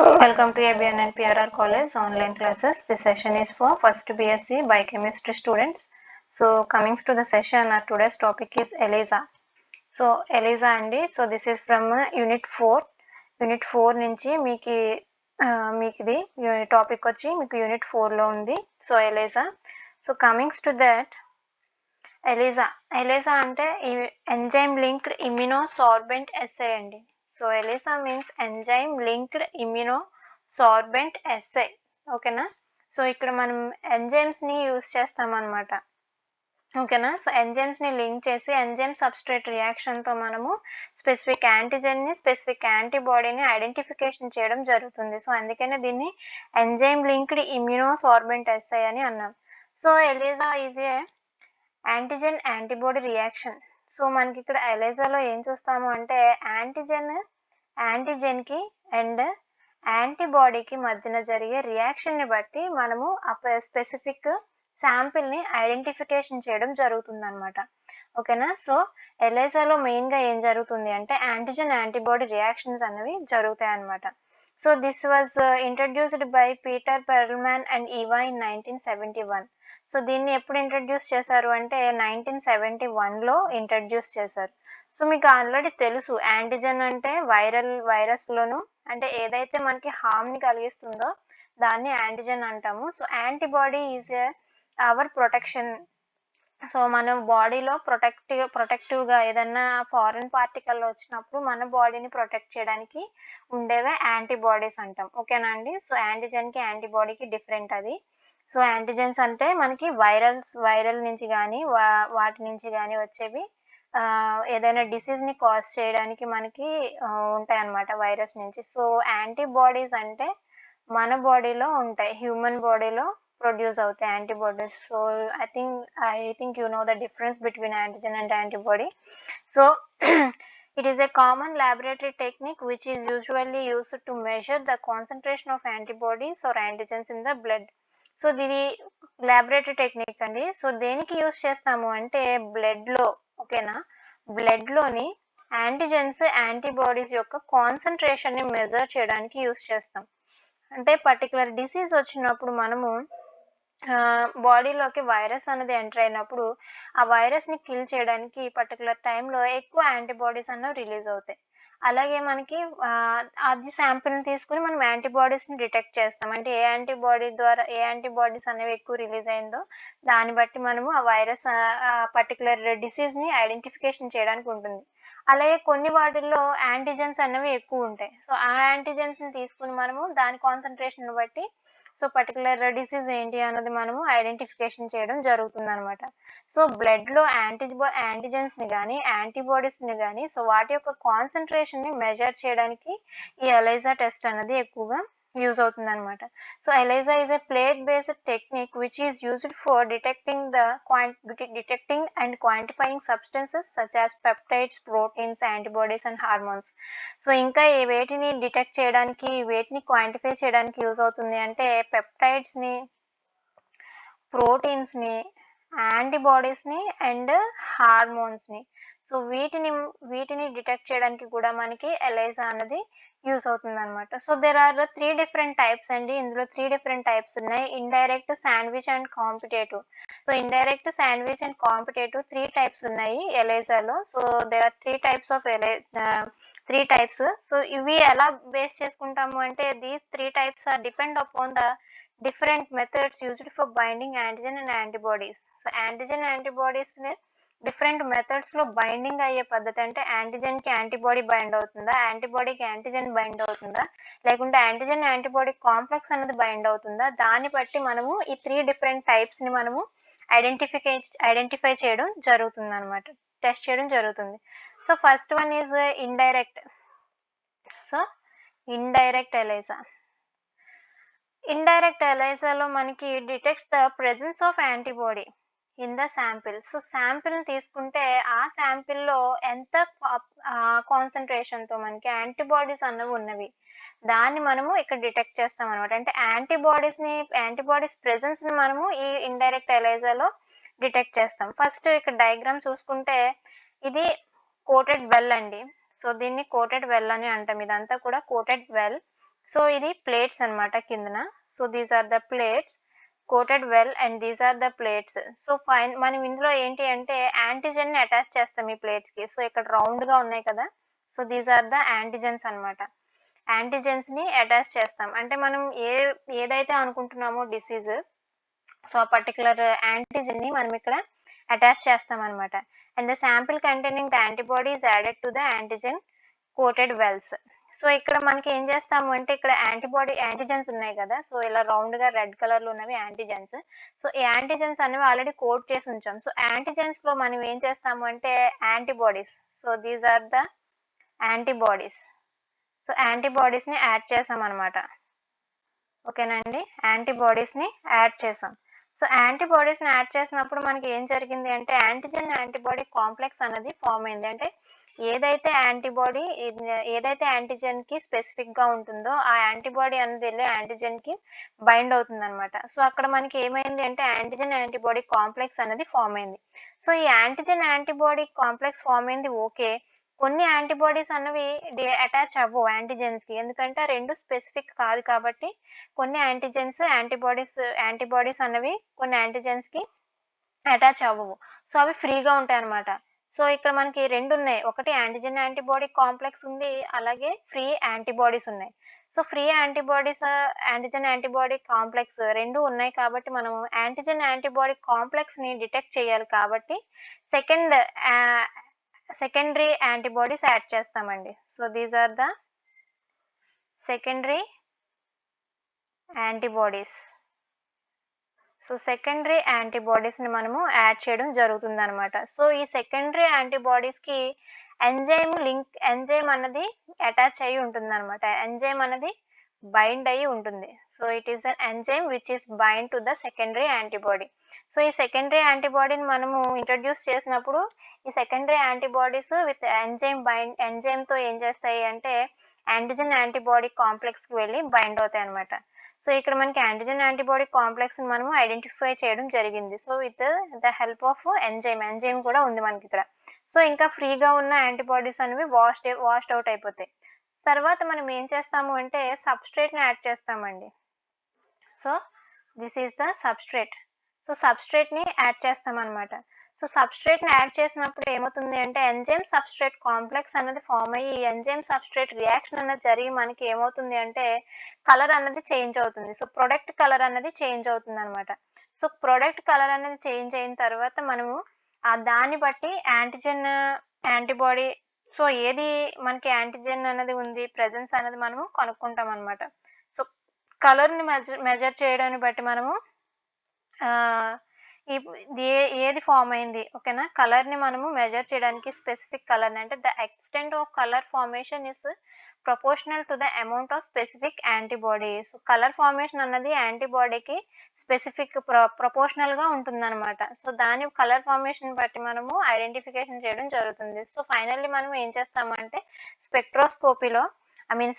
Welcome to ABN and PRR College online classes. This session is for first BSc Biochemistry students. So coming to the session, today's topic is ELISA. So ELISA andi. So this is from Unit 4. Unit 4 నుంచి మీకు ఇది topic వచ్చి మీకు Unit 4లో ఉంది. So ELISA. So coming to that, ELISA అంటే enzyme linked immunosorbent assay అండి. So ELISA means enzyme linked immunosorbent assay. ఓకేనా? సో ఇక్కడ మనం ఎంజైమ్స్ని యూజ్ చేస్తాం అనమాట. ఓకేనా? సో ఎంజైమ్స్ని లింక్ చేసి ఎంజైమ్ సబ్స్ట్రేట్ రియాక్షన్తో మనము స్పెసిఫిక్ యాంటీజెన్ని స్పెసిఫిక్ యాంటీబాడీని ఐడెంటిఫికేషన్ చేయడం జరుగుతుంది. సో అందుకనే దీన్ని ఎంజైమ్ లింక్డ్ ఇమ్యునోసార్బెంట్ assay అని అన్నాం. So ELISA is a antigen antibody reaction. So మనకి ఇక్కడ ELISAలో ఏం చూస్తాము అంటే యాంటీజెన్కి అండ్ యాంటీబాడీకి మధ్యన జరిగే రియాక్షన్ని బట్టి మనము స్పెసిఫిక్ శాంపిల్ని ఐడెంటిఫికేషన్ చేయడం జరుగుతుంది అనమాట. ఓకేనా? సో ELISAలో మెయిన్గా ఏం జరుగుతుంది అంటే యాంటీజెన్ యాంటీబాడీ రియాక్షన్స్ అనేవి జరుగుతాయి అనమాట. So this was introduced by Peter Perlmann and Eva in 1971. So దీన్ని ఎప్పుడు ఇంట్రడ్యూస్ చేశారు అంటే 1971లో ఇంట్రడ్యూస్ చేశారు. సో మీకు ఆల్రెడీ తెలుసు యాంటీజెన్ అంటే వైరస్లోను అంటే ఏదైతే మనకి హార్మ్ని కలిగిస్తుందో దాన్ని యాంటీజెన్ అంటాము. So antibody is our protection. So మన బాడీలో ప్రొటెక్టివ్గా ఏదన్నా ఫారెన్ పార్టికల్ వచ్చినప్పుడు మన బాడీని ప్రొటెక్ట్ చేయడానికి ఉండేవే యాంటీబాడీస్ అంటాం. ఓకేనా అండి? సో యాంటీజెన్కి యాంటీబాడీకి డిఫరెంట్ అది. సో యాంటీజెన్స్ అంటే మనకి వైరల్ నుంచి కానీ వాటి నుంచి కానీ వచ్చేవి ఏదైనా డిసీజ్ని కాజ్ చేయడానికి మనకి ఉంటాయి అన్నమాట వైరస్ నుంచి. సో యాంటీబాడీస్ అంటే మన బాడీలో ఉంటాయి, హ్యూమన్ బాడీలో ప్రొడ్యూస్ అవుతాయి antibodies. So I think you know the difference between antigen and antibody. So it is a common laboratory technique which is usually used to measure the concentration of antibodies or antigens in the blood. So ఇది laboratory technique అండి. So దేనికి use చేస్తాము అంటే బ్లడ్లో, ఓకేనా, బ్లడ్లోని antigens antibodies యొక్క కాన్సన్ట్రేషన్ని measure చేయడానికి use చేస్తాం. అంటే పర్టికులర్ డిసీజ్ వచ్చినప్పుడు మనము బాడీలోకి వైరస్ అనేది ఎంటర్ అయినప్పుడు ఆ వైరస్ని కిల్ చేయడానికి పర్టికులర్ టైంలో ఎక్కువ యాంటీబాడీస్ అన్నవి రిలీజ్ అవుతాయి. అలాగే మనకి అది శాంపిల్ని తీసుకుని మనం యాంటీబాడీస్ని డిటెక్ట్ చేస్తాం. అంటే ఏ యాంటీబాడీస్ అనేవి ఎక్కువ రిలీజ్ అయిందో దాన్ని బట్టి మనము ఆ వైరస్ పర్టికులర్ డిసీజ్ని ఐడెంటిఫికేషన్ చేయడానికి ఉంటుంది. అలాగే కొన్ని వాటిల్లో యాంటీజెన్స్ అనేవి ఎక్కువ ఉంటాయి. సో ఆ యాంటీజెన్స్ని తీసుకుని మనము దాని కాన్సన్ట్రేషన్ బట్టి సో పర్టికులర్ డిసీజ్ ఏంటి అన్నది మనము ఐడెంటిఫికేషన్ చేయడం జరుగుతుంది అనమాట. సో బ్లడ్లో యాంటీజెన్స్ని కానీ యాంటీబాడీస్ని కానీ సో వాటి యొక్క కాన్సన్ట్రేషన్ని మెజర్ చేయడానికి ఈ ELISA టెస్ట్ అనేది ఎక్కువగా యూజ్ అవుతుంది అనమాట. So ELISA is a plate based technique which is used for detecting and quantifying substances such as peptides, proteins, antibodies and hormones. So ఇంకా వేటిని డిటెక్ట్ చేయడానికి, వేటిని క్వాంటిఫై చేయడానికి యూజ్ అవుతుంది అంటే పెప్టైడ్స్ని, ప్రోటీన్స్ని, యాంటీబాడీస్ని అండ్ హార్మోన్స్ని. సో వీటిని డిటెక్ట్ చేయడానికి కూడా మనకి ELISA అనేది యూజ్ అవుతుంది అనమాట. So there are 3 different types అండి. ఇందులో 3 డిఫరెంట్ టైప్స్ ఉన్నాయి: indirect, sandwich and competitive. So indirect, sandwich and competitive 3 types ఉన్నాయి ELISAలో. So there are 3 types of 3 types. So ఇవి ఎలా బేస్ చేసుకుంటాము అంటే these 3 types are depend upon the different methods used for binding antigen and antibodies. So antigen యాంటీబాడీస్ని different మెథడ్స్లో binding అయ్యే పద్ధతి అంటే యాంటీజెన్కి యాంటీబాడీ బైండ్ అవుతుందా, యాంటీబాడీకి యాంటీజెన్ బైండ్ అవుతుందా, లేకుంటే యాంటీజెన్ యాంటీబాడీ కాంప్లెక్స్ అనేది బైండ్ అవుతుందా, దాన్ని బట్టి మనము ఈ 3 డిఫరెంట్ టైప్స్ని మనము ఐడెంటిఫై చేయడం జరుగుతుంది అనమాట, టెస్ట్ చేయడం జరుగుతుంది. So first one is indirect. So indirect ELISA. Indirect ELISAలో మనకి detects the presence of antibody in the sample. So శాంపిల్ని తీసుకుంటే ఆ శాంపిల్లో ఎంత కాన్సన్ట్రేషన్తో మనకి యాంటీబాడీస్ అన్నవి ఉన్నవి దాన్ని మనము ఇక్కడ డిటెక్ట్ చేస్తాం అనమాట. అంటే యాంటీబాడీస్ ప్రెజెన్స్ని మనము ఈ ఇండైరెక్ట్ ELISAలో డిటెక్ట్ చేస్తాం. ఫస్ట్ ఇక్కడ డయాగ్రామ్ చూసుకుంటే ఇది కోటెడ్ వెల్ అండి. సో దీన్ని కోటెడ్ వెల్ అని అంటాం. ఇదంతా కూడా కోటెడ్ వెల్. సో ఇది ప్లేట్స్ అన్నమాట కిందన. So these are the plates coated well and these are the plates. So మనం ఇందులో ఏంటి అంటే యాంటిజెన్‌ని అటాచ్ చేస్తాం ఈ ప్లేట్స్‌కి. సో ఇక్కడ రౌండ్‌గా ఉన్నాయి కదా! So these are the antigens అన్నమాట. యాంటిజెన్స్‌ని అటాచ్ చేస్తాం. అంటే మనం ఏదైతే అనుకుంటున్నామో డిసీజ్, సో ఆ పర్టిక్యులర్ యాంటిజెన్‌ని మనం ఇక్కడ అటాచ్ చేస్తామన్నమాట. And the sample containing the antibody is added to the antigen coated wells. So ఇక్కడ మనకి ఏం చేస్తాము అంటే ఇక్కడ యాంటిజెన్స్ ఉన్నాయి కదా! సో ఇలా రౌండ్‌గా రెడ్ కలర్‌లో ఉన్నవి యాంటిజెన్స్. సో ఈ యాంటిజెన్స్ అనేవి ఆల్రెడీ కోడ్ చేసి ఉంచాం. సో యాంటిజెన్స్‌లో మనం ఏం చేస్తాము అంటే antibodies. So these are the antibodies. So యాంటీబాడీస్‌ని యాడ్ చేసామన్నమాట. ఓకేనా అండి. యాంటీబాడీస్‌ని యాడ్ చేసాం. సో యాంటీబాడీస్‌ని యాడ్ చేసినప్పుడు మనకి ఏం జరిగింది అంటే యాంటిజెన్ యాంటీబాడీ కాంప్లెక్స్ అనేది ఫార్మ్ అయింది. అంటే ఏదైతే యాంటిజెన్‌కి స్పెసిఫిక్‌గా ఉంటుందో ఆ యాంటీబాడీ అనేది ఎళ్లి యాంటిజెన్‌కి బైండ్ అవుతుందన్నమాట. సో అక్కడ మనకి ఏమైంది అంటే యాంటిజెన్ యాంటీబాడీ కాంప్లెక్స్ అనేది ఫార్మ్ అయింది. సో ఈ యాంటిజెన్ యాంటీబాడీ కాంప్లెక్స్ ఫార్మ్ అయింది ఓకే. కొన్ని యాంటీబాడీస్ అన్నవి అటాచ్ అవ్వవు యాంటిజెన్స్‌కి. ఎందుకంటే ఆ 2 స్పెసిఫిక్ కాదు కాబట్టి కొన్ని యాంటీబాడీస్ అన్నవి కొన్ని యాంటిజెన్స్‌కి అటాచ్ అవ్వవు. సో అవి ఫ్రీగా ఉంటాయన్నమాట. సో ఇక్కడ మనకి 2 ఉన్నాయి. ఒకటి యాంటిజెన్ యాంటీబాడీ కాంప్లెక్స్ ఉంది. అలాగే ఫ్రీ యాంటీబాడీస్ ఉన్నాయి. So free antigen antibody complex 2 ఉన్నాయి కాబట్టి మనం యాంటిజెన్ యాంటీబాడీ కాంప్లెక్స్‌ని డిటెక్ట్ చేయాలి కాబట్టి సెకండ్ సెకండరీ యాంటీబాడీస్ యాడ్ చేస్తామండి. So these are the secondary antibodies. So secondary యాంటీబాడీస్‌ని మనము యాడ్ చేయడం జరుగుతుందనమాట. సో ఈ సెకండరీ యాంటీబాడీస్‌కి ఎంజైమ్ అన్నది అటాచ్ అయ్యి ఉంటుందనమాట. ఎంజైమ్ అన్నది బైండ్ అయ్యి ఉంటుంది. So it is an enzyme which is bind to the secondary antibody. So ఈ సెకండరీ యాంటీబాడీని మనము ఇంట్రొడ్యూస్ చేసినప్పుడు ఈ సెకండరీ యాంటీబాడీస్ విత్ ఎంజైమ్‌తో ఏం చేస్తాయి అంటే యాంటిజెన్ యాంటీబాడీ కాంప్లెక్స్‌కి వెళ్ళి బైండ్ అవుతాయన్నమాట. సో ఇక్కడ మనకి యాంటిజెన్ యాంటీబాడీ కాంప్లెక్స్‌ని మనము ఐడెంటిఫై చేయడం జరిగింది. So with the help of enzyme కూడా ఉంది మనకిక్కడ. సో ఇంకా ఫ్రీగా ఉన్న యాంటీబాడీస్ అనేవి వాష్డ్ అవుట్ అయిపోతాయి. తర్వాత మనం ఏం చేస్తాము అంటే సబ్‌స్ట్రేట్‌ని యాడ్ చేస్తామండి. So this is the substrate. So సబ్‌స్ట్రేట్‌ని యాడ్ చేస్తామన్నమాట. సో సబ్‌స్ట్రేట్‌ని యాడ్ చేసినప్పుడు ఏమవుతుంది అంటే ఎంజైమ్ సబ్‌స్ట్రేట్ కాంప్లెక్స్ అనేది ఫార్మ్ అయ్యి ఈ ఎంజైమ్ సబ్‌స్ట్రేట్ రియాక్షన్ అనేది జరిగి మనకి ఏమవుతుంది అంటే కలర్ అన్నది చేంజ్ అవుతుంది. సో ప్రొడక్ట్ కలర్ అన్నది చేంజ్ అవుతుందన్నమాట. సో ప్రొడక్ట్ కలర్ అనేది చేంజ్ అయిన తర్వాత మనము దాన్ని బట్టి యాంటీబాడీ సో ఏది మనకి యాంటిజెన్ అనేది ఉంది ప్రెజెన్స్ అనేది మనము కనుక్కుంటామన్నమాట. సో కలర్‌ని మెజర్ చేయడాన్ని బట్టి మనము ఆహ్, ఏది ఫార్మ్ అయింది ఓకేనా? కలర్‌ని మనము మెజర్ చేయడానికి స్పెసిఫిక్ కలర్‌ని అంటే the extent of colour formation is proportional to the amount of specific antibody. So colour formation అన్నది యాంటీబాడీకి స్పెసిఫిక్ ప్రపోర్షనల్‌గా ఉంటుందన్నమాట. సో దాని కలర్ ఫార్మేషన్ బట్టి మనము ఐడెంటిఫికేషన్ చేయడం జరుగుతుంది. సో ఫైనల్లీ మనం ఏం చేస్తామంటే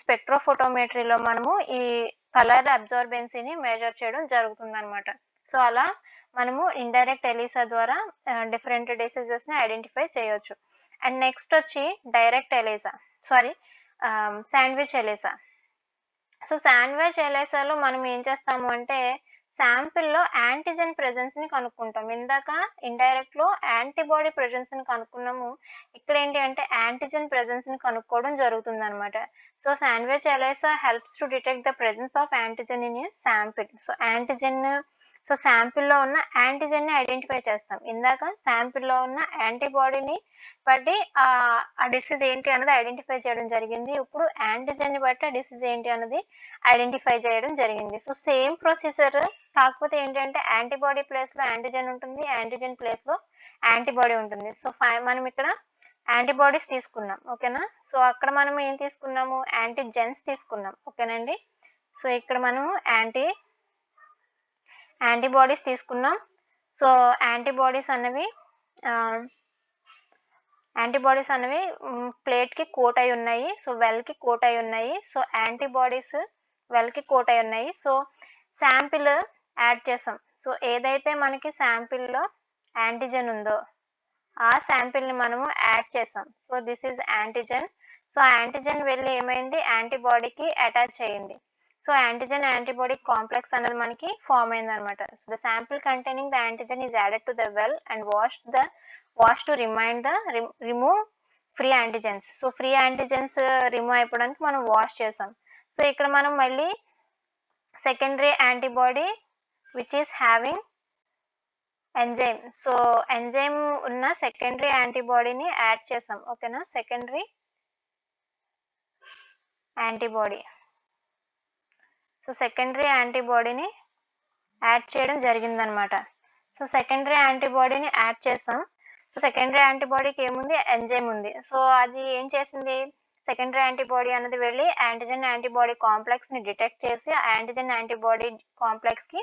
స్పెక్ట్రోఫోటోమెట్రీలో మనము ఈ కలర్ అబ్జార్బెన్సీని మెజర్ చేయడం జరుగుతుందన్నమాట. సో అలా మనము ఇండైరెక్ట్ ఎలిసా ద్వారా డిఫరెంట్ డిసీజెస్‌ని ఐడెంటిఫై చేయొచ్చు. అండ్ నెక్స్ట్ వచ్చి direct ELISA. Sandwich ELISA. So sandwich ఎలిసాలో మనం ఏం చేస్తాము అంటే శాంపిల్‌లో యాంటిజెన్ ప్రెజెన్స్‌ని కనుక్కుంటాం. ఇందాక ఇండైరెక్ట్‌లో యాంటీబాడీ ప్రెజెన్స్‌ని కనుక్కున్నాము. ఇక్కడేంటి అంటే యాంటిజెన్ ప్రెజెన్స్‌ని కనుక్కోవడం జరుగుతుందనమాట. So sandwich ELISA helps to detect the presence of antigen in a sample. So శాంపిల్‌లో ఉన్న యాంటిజెన్‌ని ఐడెంటిఫై చేస్తాం. ఇందాక శాంపిల్‌లో ఉన్న యాంటీబాడీని బట్టి ఆ డిసీజ్ ఏంటి అన్నది ఐడెంటిఫై చేయడం జరిగింది. ఇప్పుడు యాంటిజెన్‌ని బట్టి ఆ డిసీజ్ ఏంటి అన్నది ఐడెంటిఫై చేయడం జరిగింది. సో సేమ్ ప్రొసీజర్ కాకపోతే ఏంటంటే యాంటీబాడీ ప్లేస్‌లో యాంటిజెన్ ఉంటుంది. యాంటిజెన్ ప్లేస్‌లో యాంటీబాడీ ఉంటుంది. సో మనం ఇక్కడ యాంటీబాడీస్ తీసుకున్నాం. ఓకేనా? సో అక్కడ మనం ఏం తీసుకున్నాము? యాంటీజెన్స్ తీసుకున్నాం. ఓకేనండి? సో ఇక్కడ మనము యాంటీబాడీస్ తీసుకున్నాం. సో యాంటీబాడీస్ అనేవి ప్లేట్‌కి కోట్ అయి ఉన్నాయి. సో వెల్‌కి కోట్ అయి ఉన్నాయి. సో యాంటీబాడీస్ వెల్‌కి కోట్ అయి ఉన్నాయి. సో శాంపిల్ యాడ్ చేసాం. సో ఏదైతే మనకి శాంపిల్‌లో యాంటిజెన్ ఉందో ఆ శాంపిల్‌ని మనము యాడ్ చేసాం. So this is antigen. So, ఆ యాంటిజెన్ వెళ్లి ఏమైంది యాంటీబాడీకి అటాచ్ అయింది. సో, యాంటిజెన్ యాంటీబాడీ కాంప్లెక్స్ అనేది మనకి ఫార్మ్ అయిందనమాట. So, the sample containing the antigen is added to the well and wash to remove free antigens. So, free antigens remove అయిపోవడానికి మనం wash చేసాం. సో, ఇక్కడ మనం మళ్ళీ secondary antibody which is having enzyme. So, enzyme ఉన్న secondary యాంటీబాడీని add చేసాం. ఓకేనా? Secondary antibody. సో, సెకండరీ యాంటీబాడీని యాడ్ చేయడం జరిగిందనమాట. సో, సెకండరీ యాంటీబాడీని యాడ్ చేసాం. సో, సెకండరీ యాంటీబాడీకి ఏముంది ఎంజైమ్ ఉంది. సో, అది ఏం చేసింది సెకండరీ యాంటీబాడీ అనేది వెళ్ళి యాంటిజెన్ యాంటీబాడీ కాంప్లెక్స్ని డిటెక్ట్ చేసి ఆ యాంటిజెన్ యాంటీబాడీ కాంప్లెక్స్కి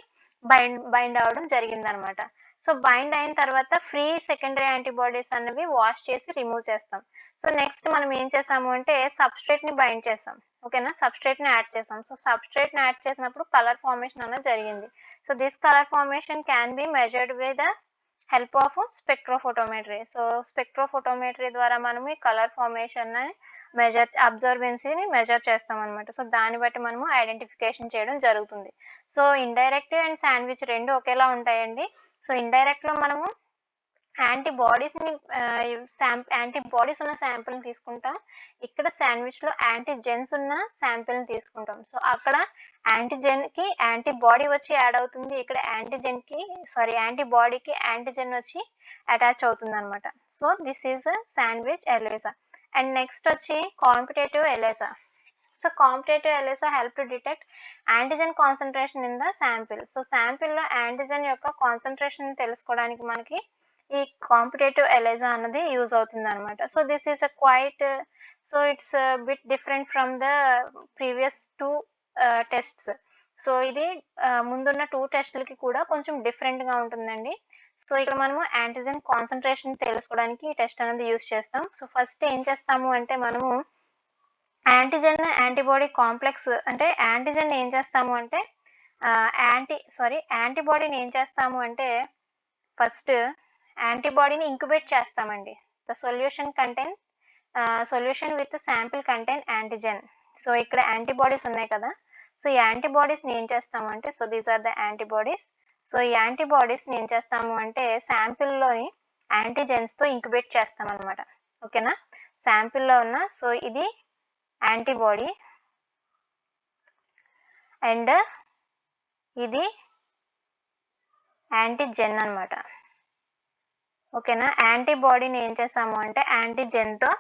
బైండ్ అవ్వడం జరిగిందనమాట. సో, బైండ్ అయిన తర్వాత ఫ్రీ సెకండరీ యాంటీబాడీస్ అనేవి వాష్ చేసి రిమూవ్ చేస్తాం. సో, నెక్స్ట్ మనం ఏం చేసాము అంటే సబ్స్ట్రేట్ని బైండ్ చేసాం. ఓకేనా? సబ్స్ట్రేట్ని యాడ్ చేసాం. సో, సబ్స్ట్రేట్ని యాడ్ చేసినప్పుడు కలర్ ఫార్మేషన్ అనేది జరిగింది. So, this color formation can be measured with the help of spectrophotometry. So, spectrophotometry ద్వారా మనము ఈ కలర్ ఫార్మేషన్ అబ్జర్బెన్సీని మెజర్ చేస్తామన్నమాట. సో, దాన్ని బట్టి మనము ఐడెంటిఫికేషన్ చేయడం జరుగుతుంది. సో, ఇండైరెక్ట్ అండ్ శాండ్విచ్ 2 ఒకేలా ఉంటాయండి. సో, ఇండైరెక్ట్‌లో మనము యాంటీబాడీస్‌ని యాంటీబాడీస్ ఉన్న శాంపిల్‌ని తీసుకుంటాం. ఇక్కడ శాండ్విచ్‌లో యాంటీజెన్స్ ఉన్న శాంపిల్‌ని తీసుకుంటాం. సో, అక్కడ యాంటీజెన్‌కి యాంటీబాడీ వచ్చి యాడ్ అవుతుంది. ఇక్కడ యాంటీబాడీకి యాంటీజెన్ వచ్చి అటాచ్ అవుతుందనమాట. So, this is sandwich ELISA. And next వచ్చి competitive ELISA. So, competitive ELISA help to detect antigen concentration in the sample. So, శాంపిల్‌లో యాంటిజెన్ యొక్క కాన్సంట్రేషన్ తెలుసుకోవడానికి మనకి ఈ కాంపిటేటివ్ ఎలిసా అన్నది యూజ్ అవుతుందనమాట. So, this is its bit different from the previous 2 tests. So, ఇది ముందున్న 2 టెస్ట్‌లకి కూడా కొంచెం డిఫరెంట్‌గా ఉంటుందండి. సో, ఇక్కడ మనము యాంటిజెన్ కాన్సంట్రేషన్ తెలుసుకోవడానికి ఈ టెస్ట్ అనేది యూజ్ చేస్తాం. సో, ఫస్ట్ ఏం చేస్తాము అంటే మనము యాంటీబాడీ కాంప్లెక్స్ అంటే యాంటిజెన్ ఏం చేస్తాము అంటే యాంటీబాడీని ఏం చేస్తాము అంటే ఫస్ట్ యాంటీబాడీని ఇంక్యుబేట్ చేస్తామండి. The solution with sample contain antigen. So, ఇక్కడ యాంటీబాడీస్ ఉన్నాయి కదా! సో, ఈ యాంటీబాడీస్‌ని ఏం చేస్తామంటే these are the antibodies. So, ఈ యాంటీబాడీస్‌ని ఏం చేస్తాము అంటే శాంపిల్‌లోని యాంటిజెన్స్‌తో ఇంక్యుబేట్ చేస్తామనమాట. ఓకేనా? శాంపిల్‌లో ఉన్న ఇది యాంటీబాడీ అండ్ ఇది యాంటిజెన్ అనమాట. ఓకేనా? యాంటీబాడీని ఏం చేసాము అంటే యాంటిజెన్‌తో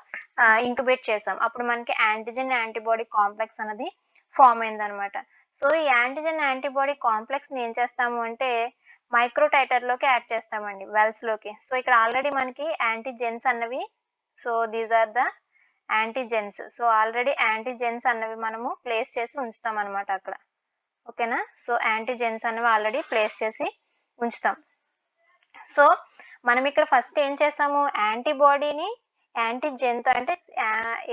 ఇంక్యుబేట్ చేసాం. అప్పుడు మనకి యాంటిజెన్ యాంటీబాడీ కాంప్లెక్స్ అనేది ఫార్మ్ అయిందనమాట. సో, ఈ యాంటిజెన్ యాంటీబాడీ కాంప్లెక్స్‌ని ఏం చేస్తాము అంటే మైక్రో టైటర్‌లోకి యాడ్ చేస్తామండి వెల్స్‌లోకి. సో, ఇక్కడ ఆల్రెడీ మనకి యాంటిజెన్స్ అన్నవి these are the antigens. So, already antigens అన్నవి మనము ప్లేస్ చేసి ఉంచుతామనమాట అక్కడ. ఓకేనా? సో, యాంటిజెన్స్ అనేవి ఆల్రెడీ ప్లేస్ చేసి ఉంచుతాం. సో, మనం ఇక్కడ ఫస్ట్ ఏం చేసాము యాంటీబాడీని యాంటిజెన్‌తో అంటే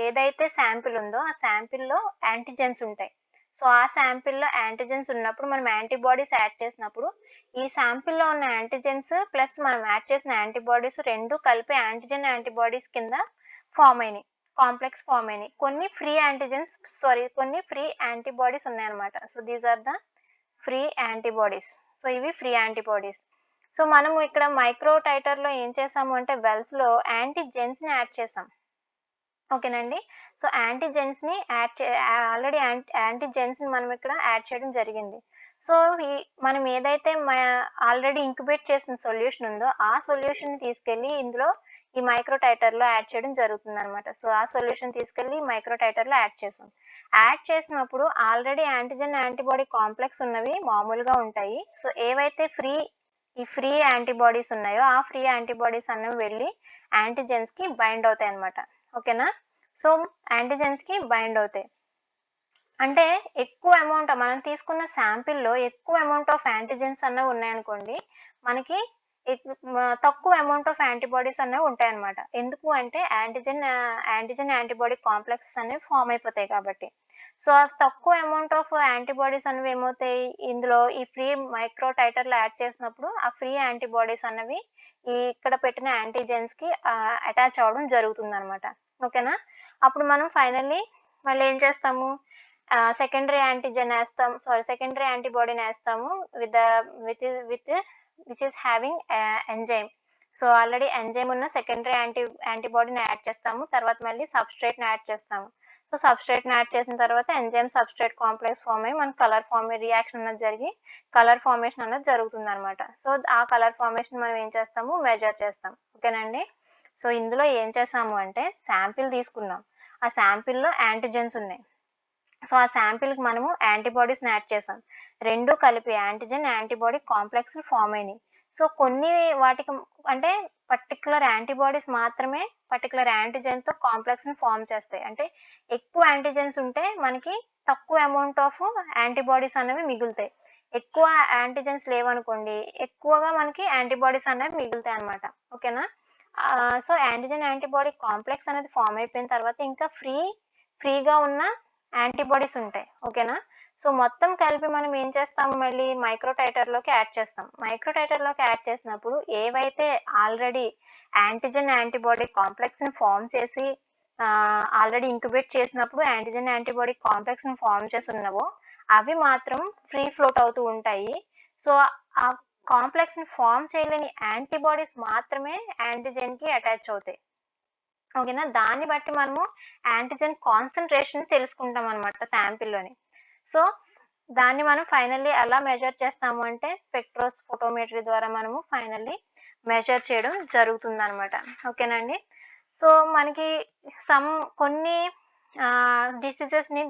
ఏదైతే శాంపిల్ ఉందో ఆ శాంపిల్‌లో యాంటిజెన్స్ ఉంటాయి. సో, ఆ శాంపిల్‌లో యాంటిజెన్స్ ఉన్నప్పుడు మనం యాంటీబాడీస్ యాడ్ చేసినప్పుడు ఈ శాంపిల్‌లో ఉన్న యాంటిజెన్స్ ప్లస్ మనం యాడ్ చేసిన యాంటీబాడీస్ 2 కలిపి యాంటిజెన్ యాంటీబాడీస్ కింద ఫార్మ్ అయినాయి. కాంప్లెక్స్ ఫార్మ్ అయినాయి. కొన్ని ఫ్రీ యాంటీబాడీస్ ఉన్నాయన్నమాట. So, these are the free antibodies. So, ఇవి ఫ్రీ యాంటీబాడీస్. సో, మనము ఇక్కడ మైక్రో టైటర్‌లో ఏం చేసాము అంటే వెల్స్‌లో యాంటిజెన్స్‌ని యాడ్ చేసాం. ఓకేనండి? సో, ఆల్రెడీ యాంటిజెన్స్‌ని మనం ఇక్కడ యాడ్ చేయడం జరిగింది. సో, మనం ఏదైతే ఆల్రెడీ ఇంక్యుబేట్ చేసిన సొల్యూషన్ ఉందో ఆ సొల్యూషన్‌ని తీసుకెళ్ళి ఇందులో ఈ మైక్రో టైటర్‌లో యాడ్ చేయడం జరుగుతుందనమాట. సో, ఆ సొల్యూషన్ తీసుకెళ్ళి మైక్రో టైటర్‌లో యాడ్ చేసాం. యాడ్ చేసినప్పుడు ఆల్రెడీ యాంటిజెన్ యాంటీబాడీ కాంప్లెక్స్ ఉన్నవి మామూలుగా ఉంటాయి. సో, ఏవైతే ఫ్రీ యాంటీబాడీస్ ఉన్నాయో ఆ ఫ్రీ యాంటీబాడీస్ అనేవి వెళ్ళి యాంటిజెన్స్‌కి బైండ్ అవుతాయన్నమాట. ఓకేనా? సో, యాంటిజెన్స్‌కి బైండ్ అవుతాయి. అంటే ఎక్కువ అమౌంట్ మనం తీసుకున్న శాంపిల్‌లో ఎక్కువ అమౌంట్ ఆఫ్ యాంటిజెన్స్ అన్నవి ఉన్నాయనుకోండి, మనకి తక్కువ అమౌంట్ ఆఫ్ యాంటీబాడీస్ అనేవి ఉంటాయన్నమాట. ఎందుకు అంటే యాంటిజెన్ యాంటీబాడీ కాంప్లెక్సెస్ అనేవి ఫార్మ్ అయిపోతాయి కాబట్టి. సో, ఆ తక్కువ అమౌంట్ ఆఫ్ యాంటీబాడీస్ అనేవి ఏమవుతాయి ఇందులో ఈ ఫ్రీ మైక్రో టైటర్‌లో యాడ్ చేసినప్పుడు ఆ ఫ్రీ యాంటీబాడీస్ అనేవి ఇక్కడ పెట్టిన యాంటిజెన్స్‌కి అటాచ్ అవ్వడం జరుగుతుందనమాట. ఓకేనా? అప్పుడు మనం ఫైనల్లీ మళ్ళీ ఏం చేస్తాము, సెకండరీ యాంటిజెన్ ఏస్తాం, సెకండరీ యాంటీబాడీని ఏస్తాము with the with which is having enzyme. So already enzyme ఉన్న సెకండరీ యాంటీబాడీని యాడ్ చేస్తాము. తర్వాత మళ్ళీ సబ్స్ట్రేట్‌ని యాడ్ చేస్తాము. సో సబ్స్ట్రేట్‌ని యాడ్ చేసిన తర్వాత ఎంజైమ్ సబ్స్ట్రేట్ కాంప్లెక్స్ ఫార్మ్ అయ్యి మనకు రియాక్షన్ అనేది జరిగి కలర్ ఫార్మేషన్ అనేది జరుగుతుందనమాట. సో ఆ కలర్ ఫార్మేషన్ మనం ఏం చేస్తాము, మెజర్ చేస్తాం. ఓకేనండి. సో ఇందులో ఏం చేసాము అంటే శాంపిల్ తీసుకున్నాం. ఆ శాంపిల్‌లో యాంటిజెన్స్ ఉన్నాయి. సో ఆ శాంపిల్‌కి మనము యాంటీబాడీస్‌ని యాడ్ చేసాం. 2 కలిపి యాంటిజెన్, యాంటీబాడీ కాంప్లెక్స్‌లు ఫార్మ్ అయినాయి. సో కొన్ని వాటికి అంటే పర్టిక్యులర్ యాంటీబాడీస్ మాత్రమే పర్టిక్యులర్ యాంటిజెన్‌తో కాంప్లెక్స్‌ని ఫార్మ్ చేస్తాయి. అంటే ఎక్కువ యాంటిజెన్స్ ఉంటే మనకి తక్కువ అమౌంట్ ఆఫ్ యాంటీబాడీస్ అనేవి మిగులుతాయి. ఎక్కువ యాంటిజెన్స్ లేవనుకోండి, ఎక్కువగా మనకి యాంటీబాడీస్ అనేవి మిగులుతాయన్నమాట. ఓకేనా? సో యాంటిజెన్, యాంటీబాడీ కాంప్లెక్స్ అనేది ఫార్మ్ అయిపోయిన తర్వాత ఇంకా ఫ్రీగా ఉన్న యాంటీబాడీస్ ఉంటాయి. ఓకేనా? సో మొత్తం కలిపి మనం ఏం చేస్తాము, మళ్ళీ మైక్రో టైటర్‌లోకి యాడ్ చేస్తాం. మైక్రో టైటర్‌లోకి యాడ్ చేసినప్పుడు ఏవైతే ఆల్రెడీ యాంటిజెన్, యాంటీబాడీ కాంప్లెక్స్‌ని ఫార్మ్ చేసి ఆల్రెడీ ఇంక్యుబేట్ చేసినప్పుడు యాంటిజెన్, యాంటీబాడీ కాంప్లెక్స్‌ని ఫార్మ్ చేసి ఉన్నవో అవి మాత్రం ఫ్రీ ఫ్లోట్ అవుతూ ఉంటాయి. సో ఆ కాంప్లెక్స్‌ని ఫార్మ్ చేయలేని యాంటీబాడీస్ మాత్రమే యాంటిజెన్‌కి అటాచ్ అవుతాయి. ఓకేనా? దాన్ని బట్టి మనము యాంటిజెన్ కాన్సంట్రేషన్ తెలుసుకుంటామనమాట శాంపిల్‌లోని. సో, దాన్ని మనం ఫైనల్లీ ఎలా మెజర్ చేస్తాము అంటే స్పెక్ట్రోస్ఫోటోమెట్రీ ద్వారా మనము ఫైనల్లీ మెజర్ చేయడం జరుగుతుందనమాట. ఓకేనండి. సో, మనకి సమ్ కొన్ని డిసీజెస్‌ని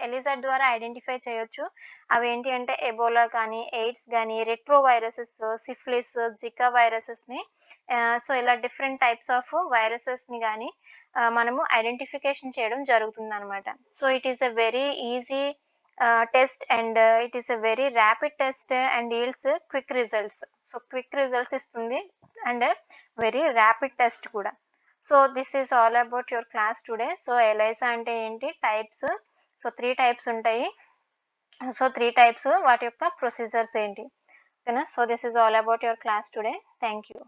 ఎలిజా ద్వారా ఐడెంటిఫై చేయొచ్చు. అవేంటి అంటే ఎబోలా కానీ, ఎయిడ్స్ గానీ, రెట్రో వైరసెస్, సిఫిలిస్, జికా వైరసెస్‌ని సో ఇలా డిఫరెంట్ టైప్స్ ఆఫ్ వైరసెస్‌ని గానీ మనము ఐడెంటిఫికేషన్ చేయడం జరుగుతుందనమాట. So, it is a very easy test and it is a very rapid test and yields quick results. So, quick results ఇస్తుంది and very rapid test కూడా. So, this is all about your class today. So, ELISA అంటే ఏంటి? Types. So, 3 types ఉంటాయి. So, 3 types వాటి యొక్క procedures ఏంటి? ఓకేనా? So, this is all about your class today. Thank you.